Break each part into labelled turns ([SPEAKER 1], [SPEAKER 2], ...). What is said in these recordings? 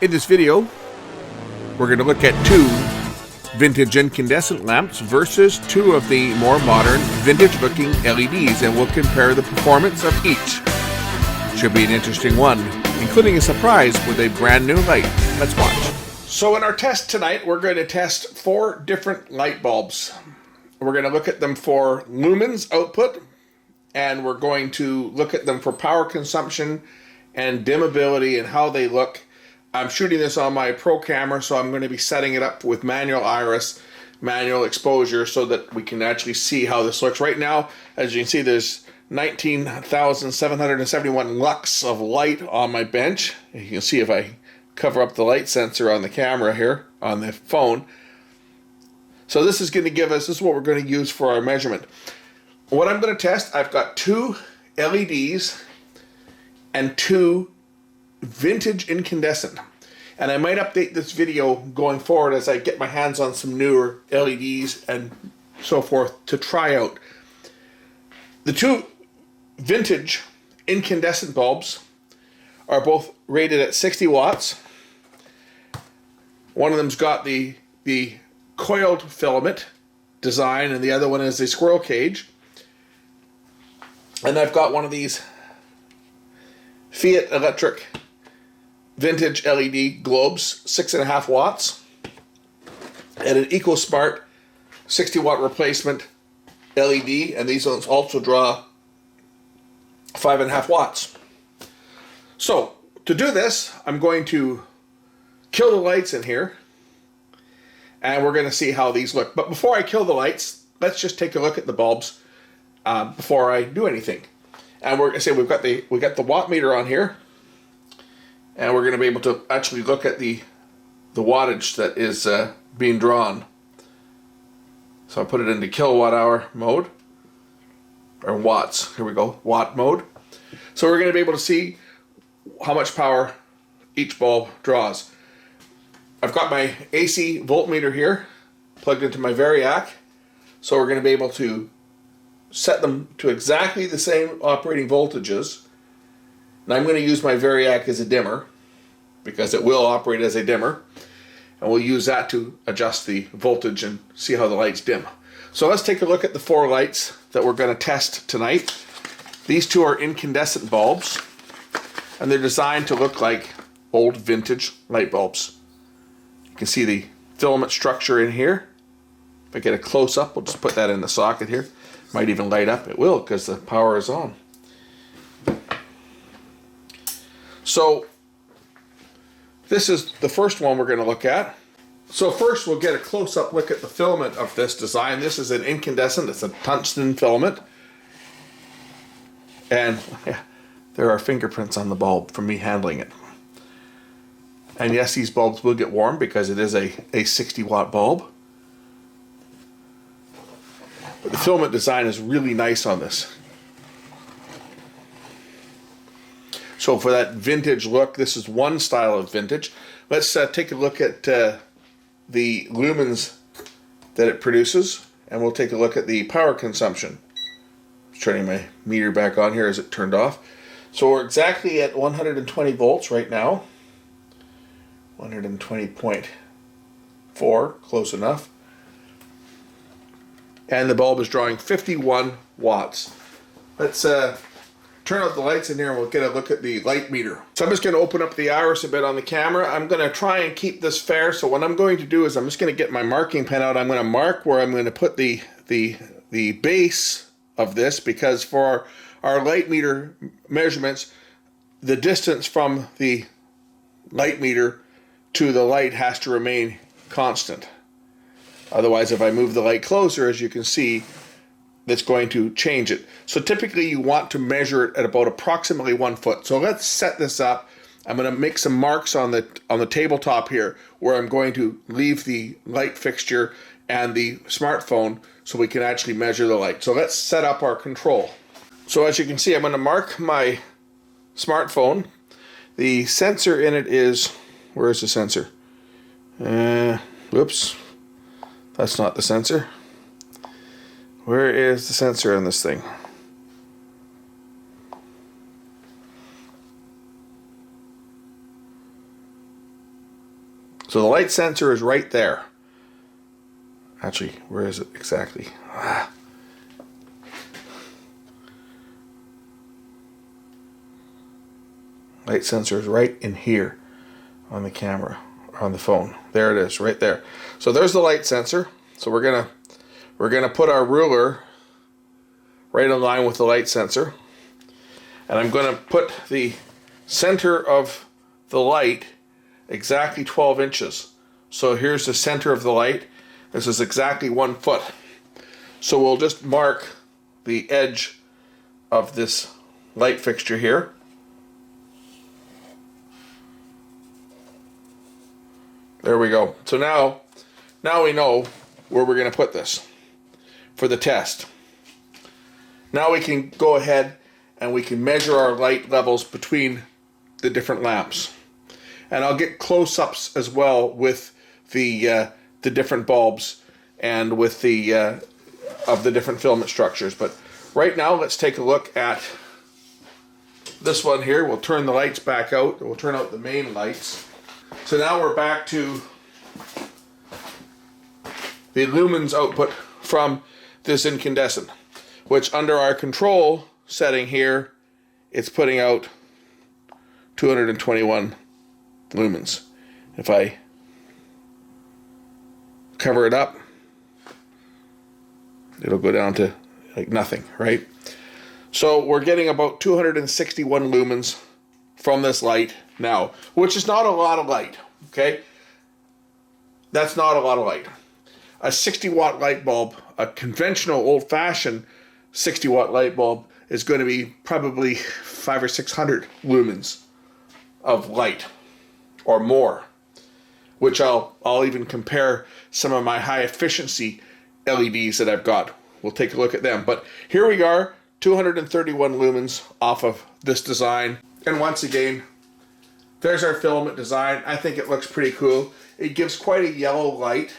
[SPEAKER 1] In this video, we're going to look at two vintage incandescent lamps versus two of the more modern vintage-looking LEDs, and we'll compare the performance of each. Should be an interesting one, including a surprise with a brand new light. Let's watch. So in our test tonight, we're going to test 4 different light bulbs. We're going to look at them for lumens output, and we're going to look at them for power consumption and dimmability and how they look. I'm shooting this on my pro camera, so I'm going to be setting it up with manual iris, manual exposure, so that we can actually see how this looks. Right now, as you can see, there's 19,771 lux of light on my bench. You can see if I cover up the light sensor on the camera here, on the phone. So this is going to give us, this is what we're going to use for our measurement. What I'm going to test, I've got 2 LEDs and 2 vintage incandescent, and I might update this video going forward as I get my hands on some newer LEDs and so forth to try out. The 2 vintage incandescent bulbs are both rated at 60 watts. One of them's got the coiled filament design, and the other one is a squirrel cage. And I've got one of these Fiat electric vintage LED globes, 6.5 watts, and an EcoSmart 60 watt replacement LED, and these ones also draw 5.5 watts. So to do this, I'm going to kill the lights in here, and we're going to see how these look. But before I kill the lights, let's just take a look at the bulbs before I do anything. And we're going to say we got the watt meter on here, and we're going to be able to actually look at the wattage that is being drawn. So I put it into kilowatt hour mode, or watts. Here we go, watt mode. So we're going to be able to see how much power each bulb draws. I've got my AC voltmeter here plugged into my Variac, so we're going to be able to set them to exactly the same operating voltages. And I'm going to use my Variac as a dimmer because it will operate as a dimmer, and we'll use that to adjust the voltage and see how the lights dim. So let's take a look at the 4 lights that we're going to test tonight. These 2 are incandescent bulbs, and they're designed to look like old vintage light bulbs. You can see the filament structure in here. If I get a close-up, we'll just put that in the socket here. Might even light up. It will, because the power is on. So this is the first one we're going to look at. So first we'll get a close-up look at the filament of this design. This is an incandescent. It's a tungsten filament. And yeah, there are fingerprints on the bulb from me handling it. And yes, these bulbs will get warm because it is a 60 watt bulb. But the filament design is really nice on this. So for that vintage look, this is one style of vintage. Let's take a look at the lumens that it produces, and we'll take a look at the power consumption. I'm turning my meter back on here as it turned off. So we're exactly at 120 volts right now. 120.4, close enough. And the bulb is drawing 51 watts. Let's turn out the lights in here and we'll get a look at the light meter. So I'm just going to open up the iris a bit on the camera. I'm going to try and keep this fair. So what I'm going to do is I'm just going to get my marking pen out. I'm going to mark where I'm going to put the base of this, because for our light meter measurements, the distance from the light meter to the light has to remain constant. Otherwise, if I move the light closer, as you can see, that's going to change it. So typically you want to measure it at about approximately 1 foot. So let's set this up. I'm going to make some marks on the tabletop here where I'm going to leave the light fixture and the smartphone so we can actually measure the light. So let's set up our control. So as you can see, I'm going to mark my smartphone. The sensor in it is, where is the sensor? Whoops. That's not the sensor. Where is the sensor on this thing? So the light sensor is right there. Actually, where is it exactly? Light sensor is right in here on the camera, on the phone. There it is, right there. So there's the light sensor. So we're gonna put our ruler right in line with the light sensor, and I'm gonna put the center of the light exactly 12 inches. So here's the center of the light. This is exactly 1 foot. So we'll just mark the edge of this light fixture here. There we go. So now we know where we're going to put this for the test. Now we can go ahead and we can measure our light levels between the different lamps. And I'll get close-ups as well with the different bulbs and with the of the different filament structures. But right now, let's take a look at this one here. We'll turn the lights back out. We'll turn out the main lights. So now we're back to the lumens output from this incandescent, which under our control setting here, it's putting out 221 lumens. If I cover it up, it'll go down to like nothing, right? So we're getting about 261 lumens from this light now, which is not a lot of light, okay? That's not a lot of light. A 60-watt light bulb, a conventional old-fashioned 60-watt light bulb, is going to be probably 500 or 600 lumens of light or more, which I'll even compare some of my high-efficiency LEDs that I've got. We'll take a look at them. But here we are, 231 lumens off of this design. And once again, there's our filament design. I think it looks pretty cool. It gives quite a yellow light,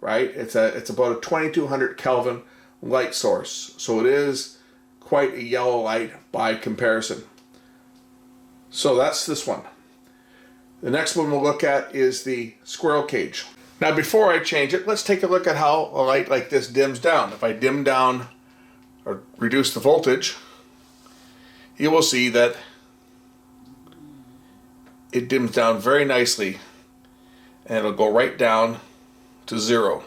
[SPEAKER 1] right? It's about a 2200 Kelvin light source. So it is quite a yellow light by comparison. So that's this one. The next one we'll look at is the squirrel cage. Now before I change it, let's take a look at how a light like this dims down. If I dim down or reduce the voltage, you will see that it dims down very nicely, and it'll go right down to 0.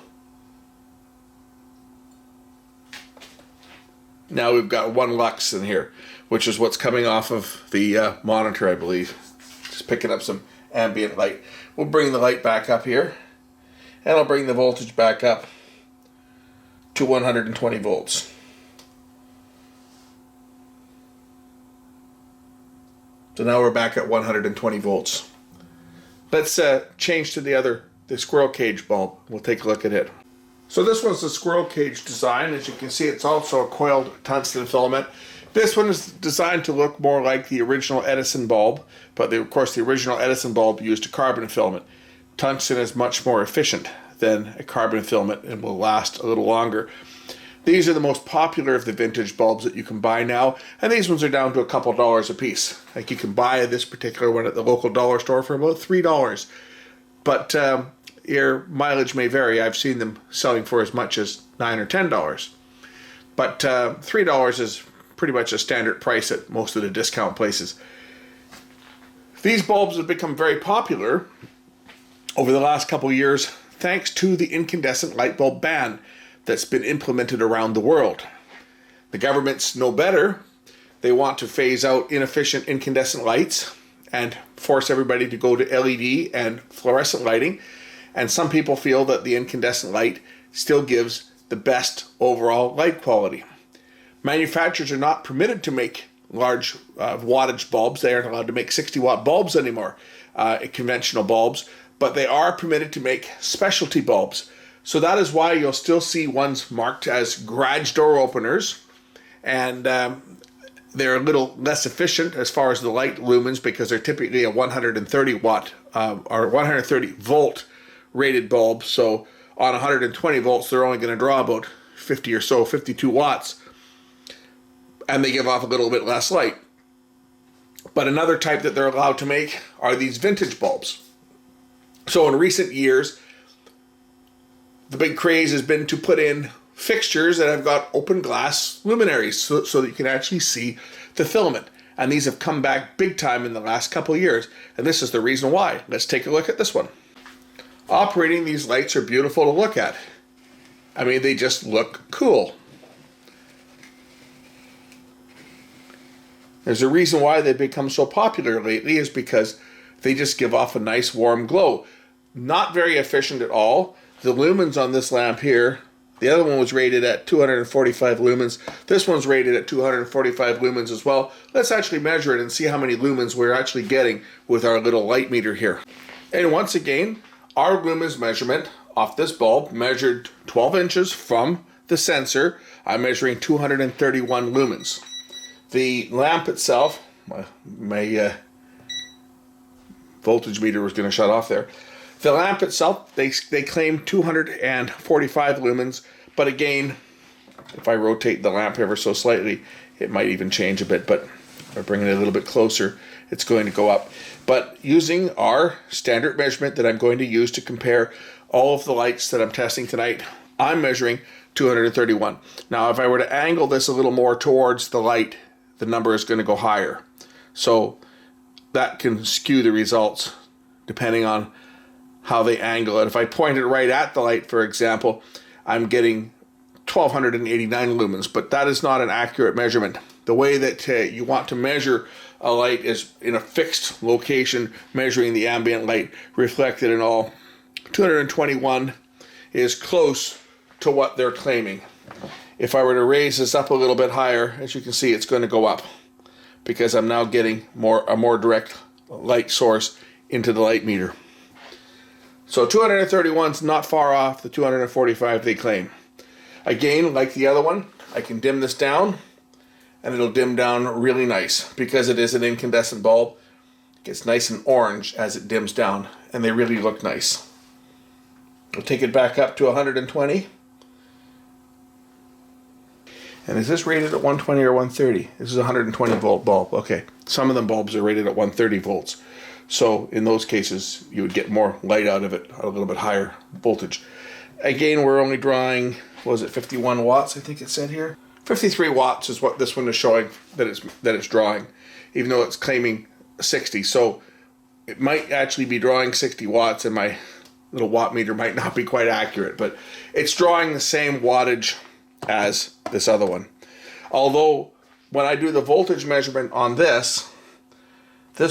[SPEAKER 1] Now we've got 1 lux in here, which is what's coming off of the monitor, I believe. Just picking up some ambient light. We'll bring the light back up here, and I'll bring the voltage back up to 120 volts. So now we're back at 120 volts. Let's change to the squirrel cage bulb. We'll take a look at it. So this one's the squirrel cage design. As you can see, it's also a coiled tungsten filament. This one is designed to look more like the original Edison bulb, but of course the original Edison bulb used a carbon filament. Tungsten is much more efficient than a carbon filament and will last a little longer. These are the most popular of the vintage bulbs that you can buy now, and these ones are down to a couple dollars a piece. Like you can buy this particular one at the local dollar store for about $3. But your mileage may vary. I've seen them selling for as much as $9 or $10. But $3 is pretty much a standard price at most of the discount places. These bulbs have become very popular over the last couple of years thanks to the incandescent light bulb ban that's been implemented around the world. The governments know better. They want to phase out inefficient incandescent lights and force everybody to go to LED and fluorescent lighting. And some people feel that the incandescent light still gives the best overall light quality. Manufacturers are not permitted to make large wattage bulbs. They aren't allowed to make 60-watt bulbs anymore, conventional bulbs, but they are permitted to make specialty bulbs. So that is why you'll still see ones marked as garage door openers, and they're a little less efficient as far as the light lumens because they're typically a 130 watt or 130 volt rated bulb. So on 120 volts, they're only going to draw about 50 or so, 52 watts, and they give off a little bit less light. But another type that they're allowed to make are these vintage bulbs. So in recent years, the big craze has been to put in fixtures that have got open glass luminaries so that you can actually see the filament. And these have come back big time in the last couple of years. And this is the reason why. Let's take a look at this one. Operating these lights are beautiful to look at. I mean, they just look cool. There's a reason why they've become so popular lately is because they just give off a nice warm glow. Not very efficient at all. The lumens on this lamp here, the other one was rated at 245 lumens. This one's rated at 245 lumens as well. Let's actually measure it and see how many lumens we're actually getting with our little light meter here. And once again, our lumens measurement off this bulb measured 12 inches from the sensor. I'm measuring 231 lumens. The lamp itself, my voltage meter was going to shut off there. The lamp itself, they claim 245 lumens, but again, if I rotate the lamp ever so slightly, it might even change a bit, but if I bring it a little bit closer, it's going to go up. But using our standard measurement that I'm going to use to compare all of the lights that I'm testing tonight, I'm measuring 231. Now, if I were to angle this a little more towards the light, the number is going to go higher. So that can skew the results depending on how they angle it. If I point it right at the light, for example, I'm getting 1289 lumens, but that is not an accurate measurement. The way that you want to measure a light is in a fixed location, measuring the ambient light reflected in all. 221 is close to what they're claiming. If I were to raise this up a little bit higher, as you can see, it's going to go up because I'm now getting a more direct light source into the light meter. So 231 is not far off the 245 they claim. Again, like the other one, I can dim this down and it'll dim down really nice because it is an incandescent bulb. It gets nice and orange as it dims down and they really look nice. I'll take it back up to 120. And is this rated at 120 or 130? This is a 120 volt bulb. Okay, some of them bulbs are rated at 130 volts. So in those cases, you would get more light out of it, a little bit higher voltage. Again, we're only drawing, what was it, 51 watts, I think it said here? 53 watts is what this one is showing that it's drawing, even though it's claiming 60. So it might actually be drawing 60 watts and my little watt meter might not be quite accurate, but it's drawing the same wattage as this other one. Although when I do the voltage measurement on this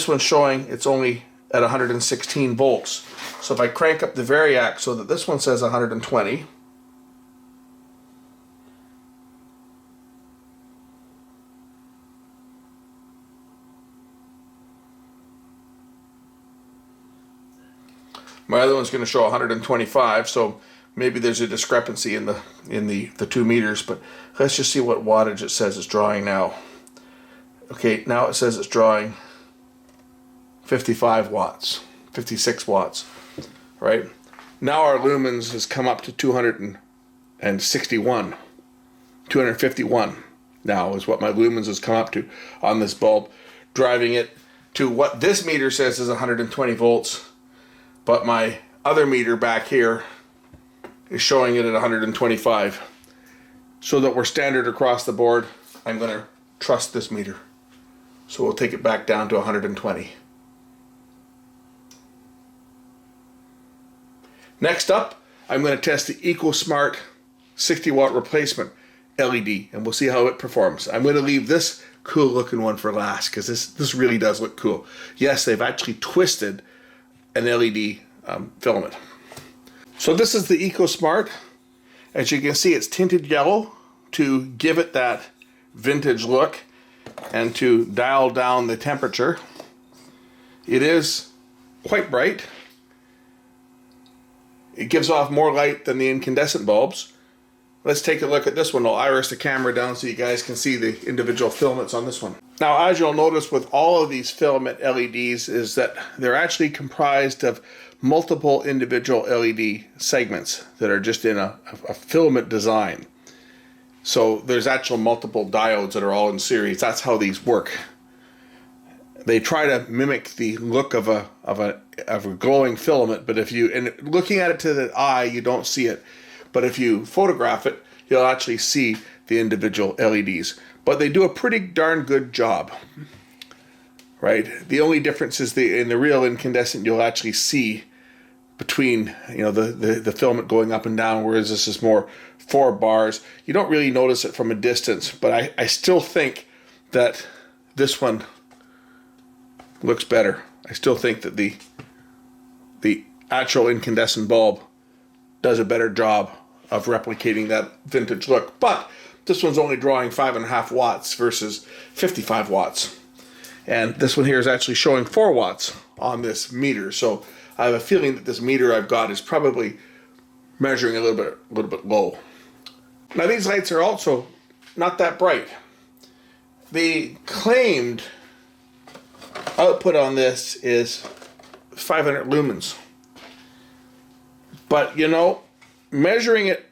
[SPEAKER 1] one's showing it's only at 116 volts. So if I crank up the variac so that this one says 120, my other one's going to show 125, so maybe there's a discrepancy in the 2 meters, but let's just see what wattage it says it's drawing now. Okay, now it says it's drawing 55 watts, 56 watts, right? Now our lumens has come up to 261, 251 now is what my lumens has come up to on this bulb, driving it to what this meter says is 120 volts, but my other meter back here is showing it at 125. So that we're standard across the board, I'm going to trust this meter. So we'll take it back down to 120. Next up, I'm going to test the EcoSmart 60 watt replacement LED and we'll see how it performs. I'm going to leave this cool looking one for last because this really does look cool. Yes, they've actually twisted an LED filament. So this is the EcoSmart. As you can see, it's tinted yellow to give it that vintage look and to dial down the temperature. It is quite bright. It gives off more light than the incandescent bulbs. Let's take a look at this one. I'll iris the camera down so you guys can see the individual filaments on this one. Now, as you'll notice with all of these filament LEDs is that they're actually comprised of multiple individual LED segments that are just in a filament design. So there's actual multiple diodes that are all in series. That's how these work. They try to mimic the look of a glowing filament, but and looking at it to the eye, you don't see it. But if you photograph it, you'll actually see the individual LEDs. But they do a pretty darn good job, right? The only difference is in the real incandescent, you'll actually see between, the filament going up and down, whereas this is more 4 bars. You don't really notice it from a distance, but I still think that this one looks better. I still think that the actual incandescent bulb does a better job of replicating that vintage look. But this one's only drawing 5.5 watts versus 55 watts. And this one here is actually showing 4 watts on this meter. So I have a feeling that this meter I've got is probably measuring a little bit low. Now these lights are also not that bright. The claimed output on this is 500 lumens. But measuring it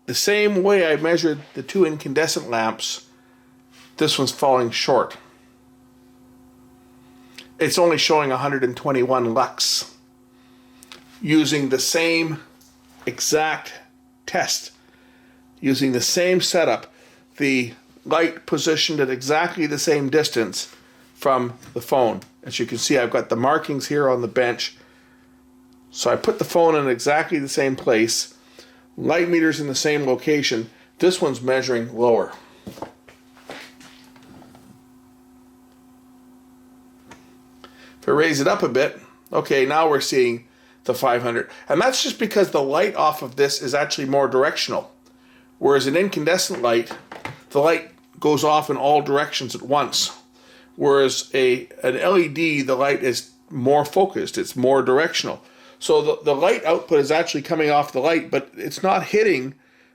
[SPEAKER 1] the same way I measured the 2 incandescent lamps, this one's falling short. It's only showing 121 lux. Using the same exact test, using the same setup, the light positioned at exactly the same distance from the phone. As you can see, I've got the markings here on the bench. So I put the phone in exactly the same place. Light meter's in the same location. This one's measuring lower. If I raise it up a bit, okay, now we're seeing the 500. And that's just because the light off of this is actually more directional. Whereas an incandescent light, the light goes off in all directions at once. Whereas an LED, the light is more focused, it's more directional. So the light output is actually coming off the light, but it's not hitting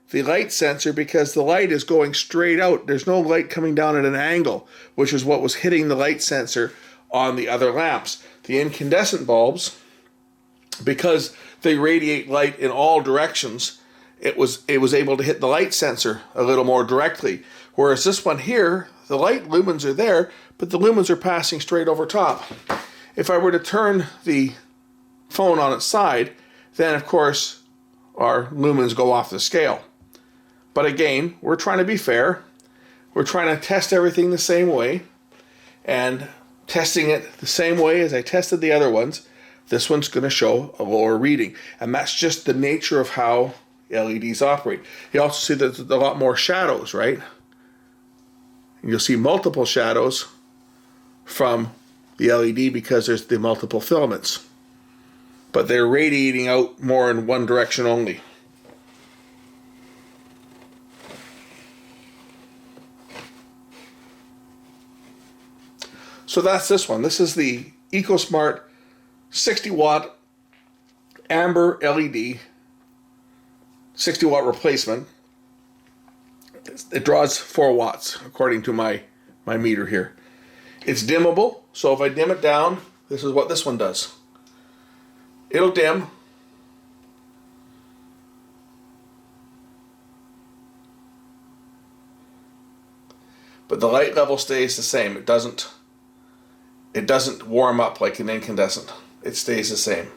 [SPEAKER 1] the light sensor because the light is going straight out. There's no light coming down at an angle, which is what was hitting the light sensor on the other lamps. The incandescent bulbs, because they radiate light in all directions, it was able to hit the light sensor a little more directly. Whereas this one here, the light lumens are there, but the lumens are passing straight over top. If I were to turn the phone on its side, then of course our lumens go off the scale. But again, we're trying to be fair. We're trying to test everything the same way, and testing it the same way as I tested the other ones, this one's going to show a lower reading. And that's just the nature of how LEDs operate. You also see that there's a lot more shadows, right? You'll see multiple shadows from the LED because there's the multiple filaments. But they're radiating out more in one direction only. So that's this one. This is the EcoSmart 60 watt amber LED, 60 watt replacement. It draws 4 watts according to my meter here. It's dimmable, so if I dim it down, this is what this one does. It'll dim. But the light level stays the same. It doesn't warm up like an incandescent. It stays the same.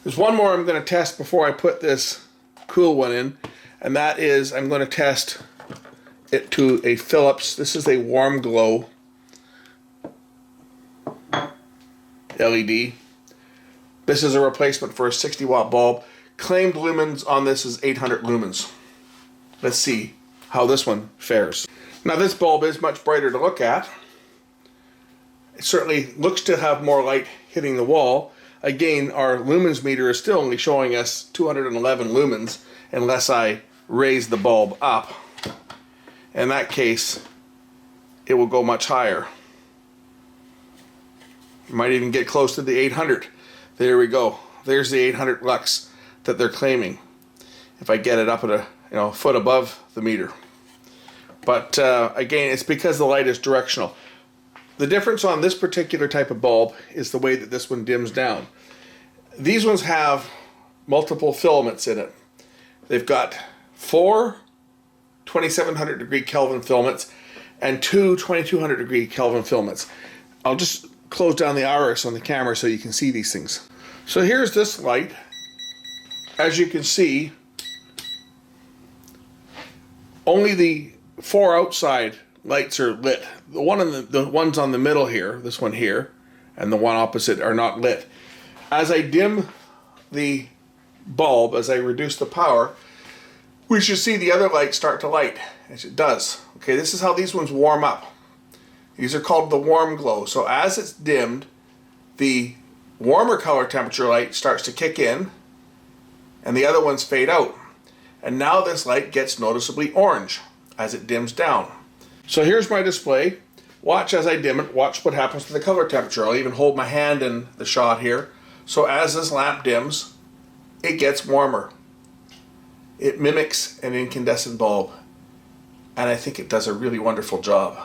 [SPEAKER 1] There's one more I'm going to test before I put this cool one in, and that is I'm going to test it to a Philips. This is a warm glow LED. This is a replacement for a 60 watt bulb. Claimed lumens on this is 800 lumens. Let's see how this one fares. Now this bulb is much brighter to look at. It certainly looks to have more light hitting the wall. Again, our lumens meter is still only showing us 211 lumens unless I raise the bulb up. In that case, it will go much higher. You might even get close to the 800. There we go. There's the 800 lux that they're claiming. If I get it up at a foot above the meter. But again, it's because the light is directional. The difference on this particular type of bulb is the way that this one dims down. These ones have multiple filaments in it. They've got 4 2700 degree Kelvin filaments, and two 2200 degree Kelvin filaments. I'll just close down the iris on the camera so you can see these things. So here's this light. As you can see, only the 4 outside lights are lit. The ones on the middle here, this one here, and the one opposite are not lit. As I dim the bulb, as I reduce the power, we should see the other light start to light, as it does. Okay, this is how these ones warm up. These are called the warm glow. So as it's dimmed, the warmer color temperature light starts to kick in, and the other ones fade out. And now this light gets noticeably orange as it dims down. So here's my display. Watch as I dim it, watch what happens to the color temperature. I'll even hold my hand in the shot here. So as this lamp dims, it gets warmer. It mimics an incandescent bulb, and I think it does a really wonderful job.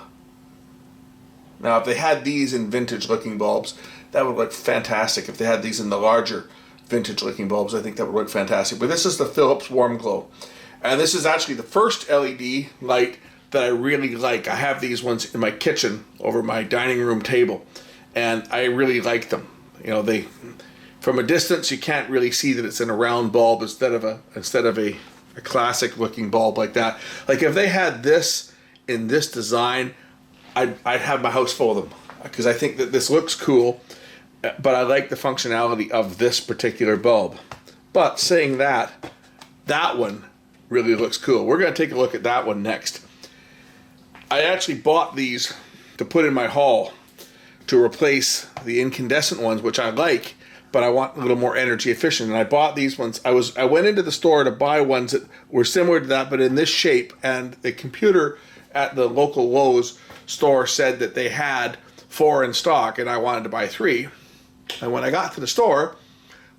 [SPEAKER 1] Now, if they had these in vintage looking bulbs, that would look fantastic. If they had these in the larger vintage looking bulbs, I think that would look fantastic. But this is the Philips Warm Glow, and this is actually the first LED light that I really like. I have these ones in my kitchen over my dining room table, and I really like them. You know, they, from a distance, you can't really see that it's in a round bulb instead of a classic looking bulb like that. Like if they had this in this design, I'd have my house full of them, because I think that this looks cool, but I like the functionality of this particular bulb. But saying that, that one really looks cool. We're going to take a look at that one next. I actually bought these to put in my hall to replace the incandescent ones, which I like, but I want a little more energy efficient. And I bought these ones. I went into the store to buy ones that were similar to that, but in this shape. And the computer at the local Lowe's store said that they had 4 in stock, and I wanted to buy 3. And when I got to the store,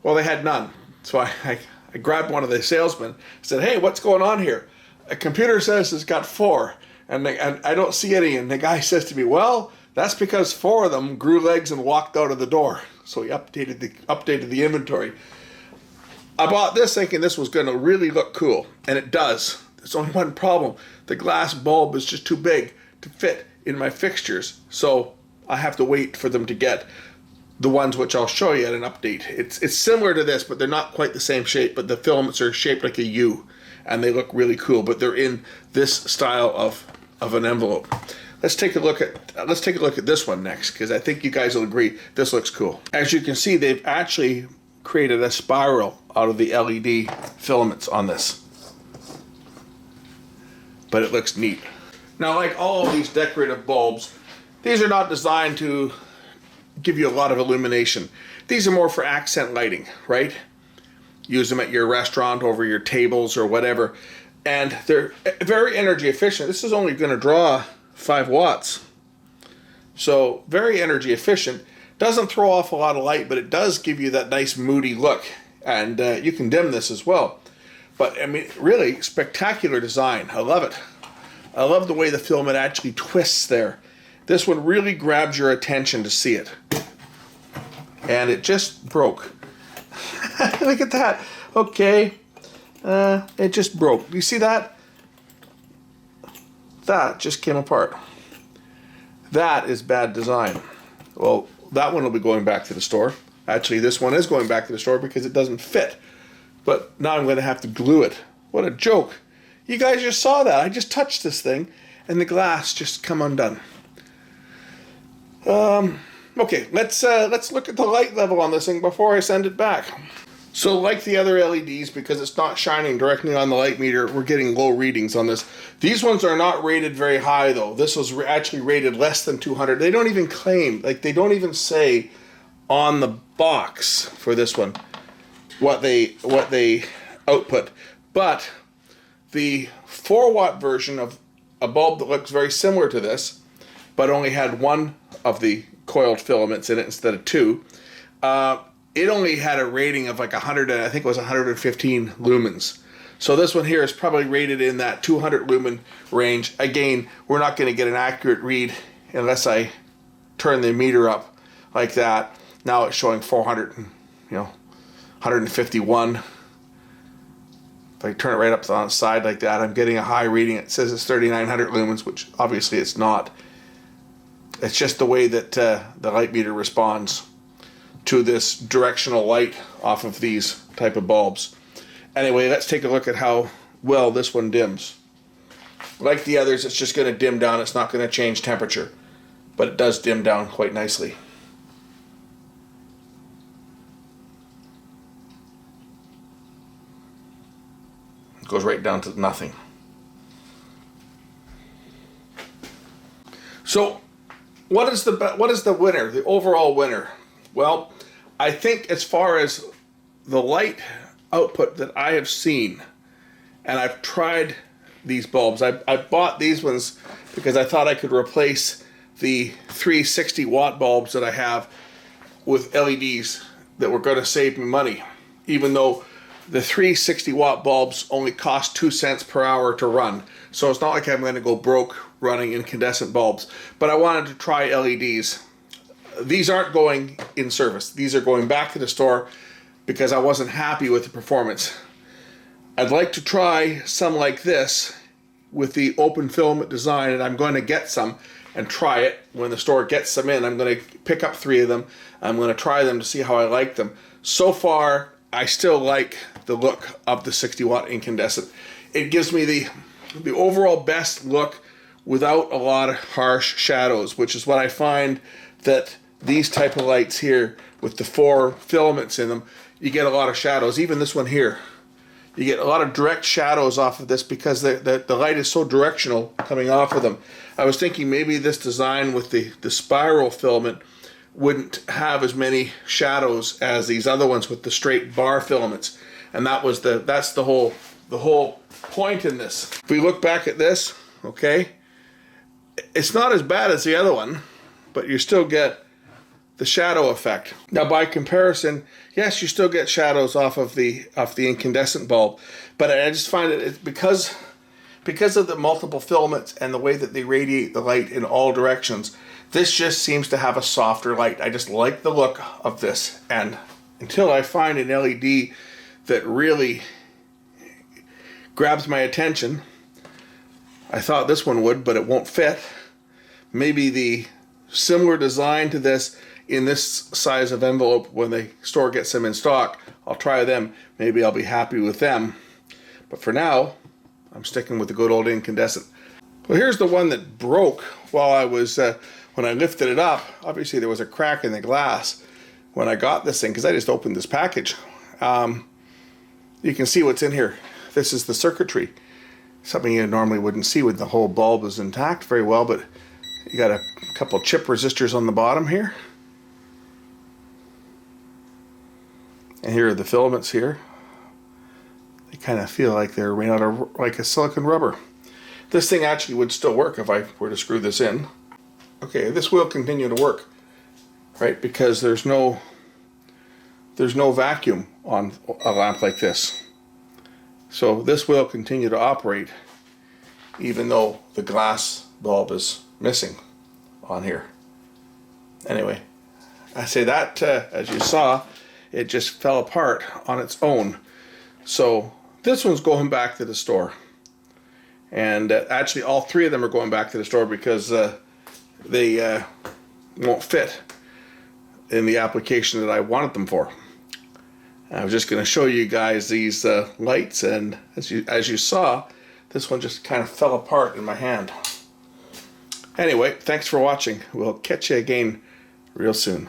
[SPEAKER 1] well, they had none. So I grabbed one of the salesmen, said, "Hey, what's going on here? A computer says it's got 4, and I don't see any." And the guy says to me, "Well, that's because 4 of them grew legs and walked out of the door." So he updated the inventory. I bought this thinking this was going to really look cool, and it does. There's only one problem. The glass bulb is just too big to fit in my fixtures, so I have to wait for them to get the ones which I'll show you at an update. It's similar to this, but they're not quite the same shape, but the filaments are shaped like a U, and they look really cool, but they're in this style of an envelope. Let's take a look at this one next, because I think you guys will agree this looks cool. As you can see, they've actually created a spiral out of the LED filaments on this, but it looks neat. Now, like all of these decorative bulbs, these are not designed to give you a lot of illumination. These are more for accent lighting, right? Use them at your restaurant, over your tables or whatever, and they're very energy efficient. This is only going to draw 5 watts, so very energy efficient. Doesn't throw off a lot of light, but it does give you that nice moody look, and you can dim this as well. But I mean, really spectacular design. I love it. I love the way the filament actually twists there. This one really grabs your attention to see it, and it just broke. Look at that. Okay, it just broke. You see that? That just came apart. That is bad design. Well, that one will be going back to the store. Actually, this one is going back to the store because it doesn't fit. But now I'm going to have to glue it. What a joke. You guys just saw that. I just touched this thing and the glass just come undone. Okay, let's look at the light level on this thing before I send it back. So like the other LEDs, because it's not shining directly on the light meter, we're getting low readings on this. These ones are not rated very high though. This was actually rated less than 200. They don't even claim, like they don't even say on the box for this one what they output. But the 4-watt version of a bulb that looks very similar to this, but only had 1 of the coiled filaments in it instead of 2, it only had a rating of like 100, I think it was 115 lumens. So this one here is probably rated in that 200 lumen range. Again, we're not going to get an accurate read unless I turn the meter up like that. Now it's showing 400, 151. If I turn it right up on the side like that, I'm getting a high reading. It says it's 3,900 lumens, which obviously it's not. It's just the way that the light meter responds to this directional light off of these type of bulbs. Anyway, let's take a look at how well this one dims. Like the others, it's just going to dim down. It's not going to change temperature, but it does dim down quite nicely. It goes right down to nothing. So, what is the winner? The overall winner? Well, I think as far as the light output that I have seen, and I've tried these bulbs. I bought these ones because I thought I could replace the 360 watt bulbs that I have with LEDs that were going to save me money, even though the 360 watt bulbs only cost 2 cents per hour to run. So it's not like I'm going to go broke running incandescent bulbs, but I wanted to try LEDs. These aren't going in service. These are going back to the store because I wasn't happy with the performance. I'd like to try some like this with the open filament design, and I'm going to get some and try it. When the store gets them in, I'm going to pick up 3 of them. I'm going to try them to see how I like them. So far, I still like the look of the 60 watt incandescent. It gives me the overall best look without a lot of harsh shadows, which is what I find that these type of lights here with the 4 filaments in them, you get a lot of shadows. Even this one here, you get a lot of direct shadows off of this because the light is so directional coming off of them. I was thinking maybe this design with the spiral filament wouldn't have as many shadows as these other ones with the straight bar filaments, and that's the whole point in this. If we look back at this, okay, it's not as bad as the other one, but you still get the shadow effect. Now, by comparison, yes, you still get shadows off of the incandescent bulb, but I just find it because of the multiple filaments and the way that they radiate the light in all directions, this just seems to have a softer light. I just like the look of this, and until I find an LED that really grabs my attention, I thought this one would, but it won't fit. Maybe the similar design to this in this size of envelope, when the store gets them in stock, I'll try them. Maybe I'll be happy with them. But for now, I'm sticking with the good old incandescent. Well, here's the one that broke while I was, when I lifted it up. Obviously there was a crack in the glass when I got this thing, because I just opened this package. You can see what's in here. This is the circuitry. Something you normally wouldn't see when the whole bulb is intact very well, but you got a couple chip resistors on the bottom here. And here are the filaments here. They kind of feel like they're made out of like a silicone rubber. This thing actually would still work if I were to screw this in. Okay, this will continue to work, right? Because there's no vacuum on a lamp like this. So this will continue to operate even though the glass bulb is missing on here. Anyway, I say that, as you saw, it just fell apart on its own. So this one's going back to the store. And actually all 3 of them are going back to the store because they won't fit in the application that I wanted them for. I was just going to show you guys these lights, and as you saw, this one just kind of fell apart in my hand. Anyway, thanks for watching. We'll catch you again real soon.